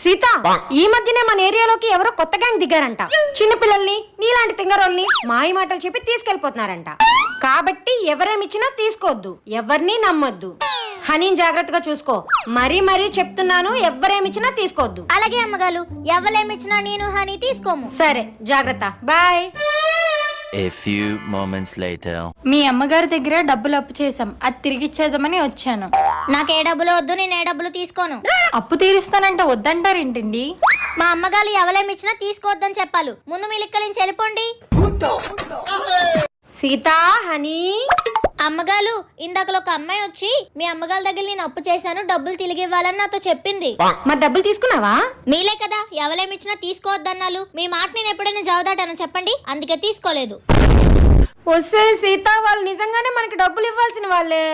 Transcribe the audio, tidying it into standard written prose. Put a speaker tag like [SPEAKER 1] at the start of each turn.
[SPEAKER 1] సీత, ఈ మధ్యనే మన ఏరియాలోకి ఎవరో కొత్త గ్యాంగ్ దిగారంట. చిన్న పిల్లల్ని నీలాంటి తింగరోల్ని మాయ మాటలు చెప్పి తీసుకెళ్లిపోతున్నారంట. కాబట్టి ఎవరేమిచ్చినా తీసుకోవద్దు, ఎవరిని నమ్మొద్దు. హనీని జాగ్రత్తగా చూసుకో. మరీ మరీ చెప్తున్నాను, ఎవరేమిచ్చినా తీసుకోవద్దు.
[SPEAKER 2] అలాగే అమ్మగారు, ఎవరేమిచ్చినా నేను హనీ తీసుకోము.
[SPEAKER 1] సరే, జాగ్రత్త. Bye.
[SPEAKER 3] A few moments later.
[SPEAKER 4] మీ అమ్మగారి దగ్గర డబ్బులు అప్పు చేసాం, అది తిరిగిచ్చేద్దామని వచ్చాను.
[SPEAKER 2] నాకు ఏ డబ్బులు వద్దు, నేను ఏ డబ్బులు తీసుకోను.
[SPEAKER 4] అప్పు తీరుస్తానంటే వద్దంటారేంటండి?
[SPEAKER 2] మా అమ్మగారు ఎవరేమిచ్చినా తీసుకోవద్దని చెప్పాలి. ముందు మీ లెక్కల నుంచి వెళ్ళిపోండి.
[SPEAKER 1] సీత, హనీ.
[SPEAKER 2] అమ్మగారు, ఇందాకలో ఒక అమ్మాయి వచ్చి మీ అమ్మగారి దగ్గర నేను అప్పు చేశాను, డబ్బులు తిరిగి ఇవ్వాలని నాతో చెప్పింది.
[SPEAKER 1] మరి డబ్బులు తీసుకున్నావా?
[SPEAKER 2] మీలే కదా ఎవరేమిచ్చినా తీసుకోవద్దన్నాలు. మీ మాట నేను ఎప్పుడైనా జవదాటాను చెప్పండి, అందుకే తీసుకోలేదు.
[SPEAKER 1] వస్తే సీత, వాళ్ళు నిజంగానే మనకి డబ్బులు ఇవ్వాల్సిన వాళ్ళే.